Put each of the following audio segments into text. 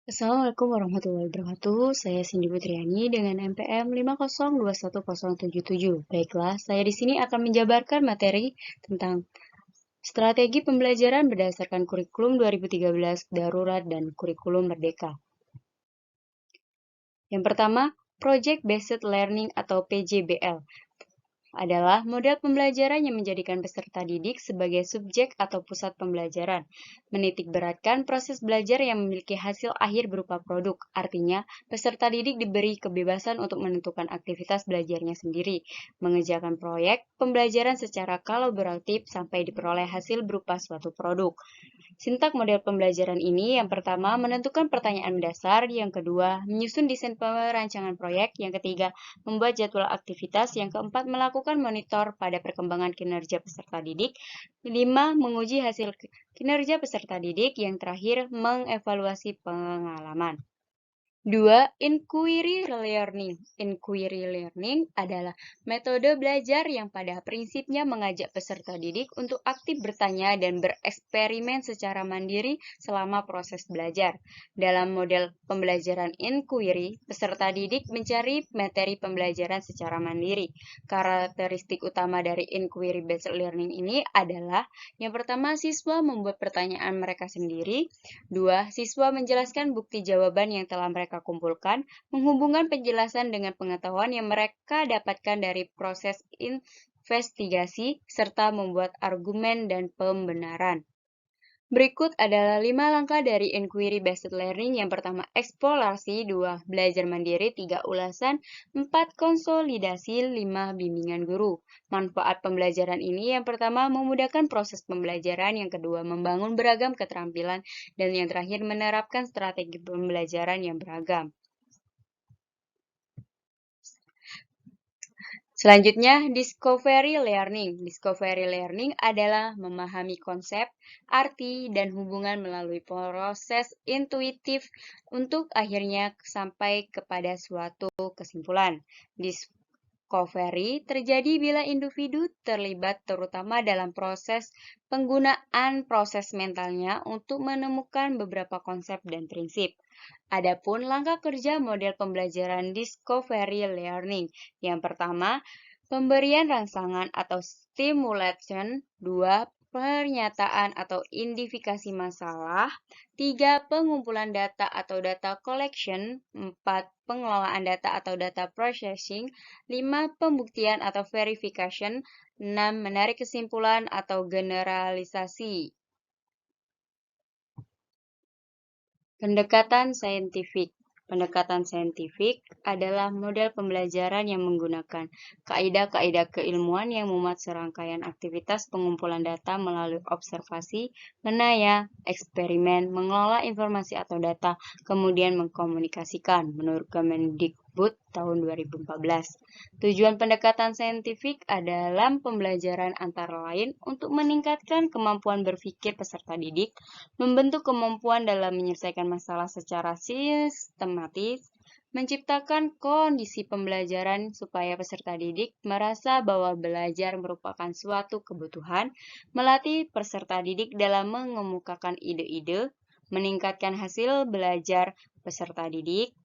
Assalamualaikum warahmatullahi wabarakatuh. Saya Cindy Putriani dengan NPM 5021077. Baiklah, saya di sini akan menjabarkan materi tentang strategi pembelajaran berdasarkan kurikulum 2013 darurat dan kurikulum merdeka. Yang pertama, Project Based Learning atau PJBL adalah model pembelajaran yang menjadikan peserta didik sebagai subjek atau pusat pembelajaran, menitikberatkan proses belajar yang memiliki hasil akhir berupa produk. Artinya, peserta didik diberi kebebasan untuk menentukan aktivitas belajarnya sendiri, mengerjakan proyek pembelajaran secara kolaboratif sampai diperoleh hasil berupa suatu produk. Sintak model pembelajaran ini yang pertama menentukan pertanyaan dasar, yang kedua menyusun desain perancangan proyek, yang ketiga membuat jadwal aktivitas, yang keempat melakukan monitor pada perkembangan kinerja peserta didik, kelima menguji hasil kinerja peserta didik, yang terakhir mengevaluasi pengalaman. 2. Inquiry learning. Inquiry learning adalah metode belajar yang pada prinsipnya mengajak peserta didik untuk aktif bertanya dan bereksperimen secara mandiri selama proses belajar. Dalam model pembelajaran inquiry, peserta didik mencari materi pembelajaran secara mandiri. Karakteristik utama dari inquiry based learning ini adalah yang pertama, siswa membuat pertanyaan mereka sendiri. 2. Siswa menjelaskan bukti jawaban yang telah mereka kumpulkan, menghubungkan penjelasan dengan pengetahuan yang mereka dapatkan dari proses investigasi, serta membuat argumen dan pembenaran. Berikut adalah 5 langkah dari Inquiry Based Learning. Yang pertama, eksplorasi. 2. Belajar mandiri. 3. Ulasan. 4. Konsolidasi. 5. Bimbingan guru. Manfaat pembelajaran ini yang pertama, memudahkan proses pembelajaran. Yang kedua, membangun beragam keterampilan. Dan yang terakhir, menerapkan strategi pembelajaran yang beragam. Selanjutnya, discovery learning. Discovery learning adalah memahami konsep, arti, dan hubungan melalui proses intuitif untuk akhirnya sampai kepada suatu kesimpulan. Discovery terjadi bila individu terlibat terutama dalam proses penggunaan proses mentalnya untuk menemukan beberapa konsep dan prinsip. Adapun langkah kerja model pembelajaran discovery learning. Yang pertama, pemberian rangsangan atau stimulation. 2. Pernyataan atau identifikasi masalah. 3. Pengumpulan data atau data collection. 4. Pengelolaan data atau data processing. 5. Pembuktian atau verification. 6. Menarik kesimpulan atau generalisasi. Pendekatan saintifik. Pendekatan saintifik adalah model pembelajaran yang menggunakan kaidah-kaidah keilmuan yang memuat serangkaian aktivitas pengumpulan data melalui observasi, menaya, eksperimen, mengelola informasi atau data, kemudian mengkomunikasikan, menurut Kemendikbud tahun 2014. Tujuan pendekatan saintifik adalah pembelajaran antara lain untuk meningkatkan kemampuan berpikir peserta didik, membentuk kemampuan dalam menyelesaikan masalah secara sistematis, menciptakan kondisi pembelajaran supaya peserta didik merasa bahwa belajar merupakan suatu kebutuhan, melatih peserta didik dalam mengemukakan ide-ide, meningkatkan hasil belajar peserta didik,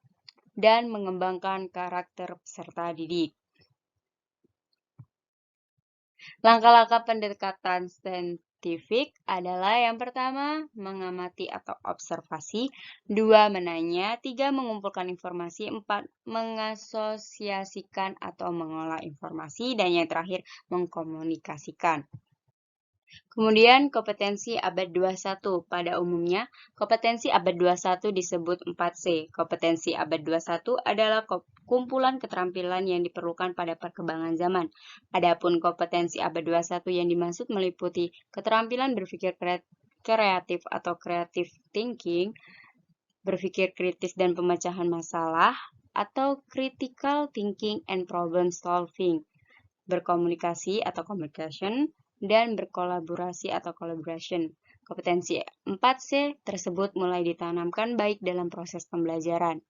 dan mengembangkan karakter peserta didik. Langkah-langkah pendekatan saintifik adalah yang pertama, mengamati atau observasi. 2. Menanya. 3. Mengumpulkan informasi. 4. Mengasosiasikan atau mengolah informasi. Dan yang terakhir, mengkomunikasikan. Kemudian, kompetensi abad 21. Pada umumnya, kompetensi abad 21 disebut 4C. Kompetensi abad 21 adalah kumpulan keterampilan yang diperlukan pada perkembangan zaman. Adapun kompetensi abad 21 yang dimaksud meliputi keterampilan berpikir kreatif atau creative thinking, berpikir kritis dan pemecahan masalah, atau critical thinking and problem solving, berkomunikasi atau communication, dan berkolaborasi atau collaboration. Kompetensi 4C tersebut mulai ditanamkan baik dalam proses pembelajaran.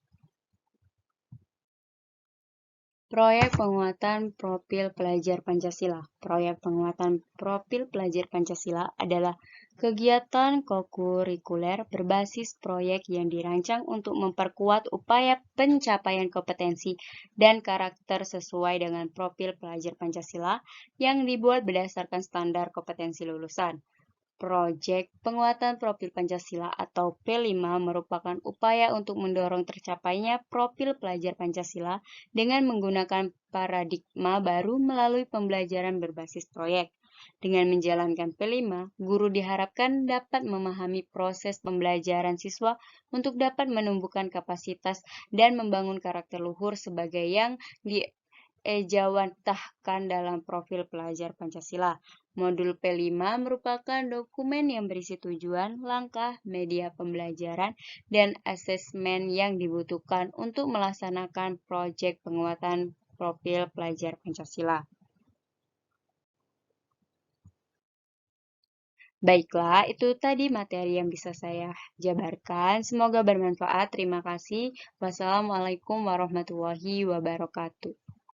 Proyek penguatan profil pelajar Pancasila. Proyek penguatan profil pelajar Pancasila adalah Kegiatan kokurikuler berbasis proyek yang dirancang untuk memperkuat upaya pencapaian kompetensi dan karakter sesuai dengan profil pelajar Pancasila yang dibuat berdasarkan standar kompetensi lulusan. Proyek Penguatan Profil Pancasila atau P5 merupakan upaya untuk mendorong tercapainya profil pelajar Pancasila dengan menggunakan paradigma baru melalui pembelajaran berbasis proyek. Dengan menjalankan P5, guru diharapkan dapat memahami proses pembelajaran siswa untuk dapat menumbuhkan kapasitas dan membangun karakter luhur sebagai yang diejawantahkan dalam profil pelajar Pancasila. Modul P5 merupakan dokumen yang berisi tujuan, langkah, media pembelajaran, dan asesmen yang dibutuhkan untuk melaksanakan proyek penguatan profil pelajar Pancasila. Baiklah, itu tadi materi yang bisa saya jabarkan. Semoga bermanfaat. Terima kasih. Wassalamualaikum warahmatullahi wabarakatuh.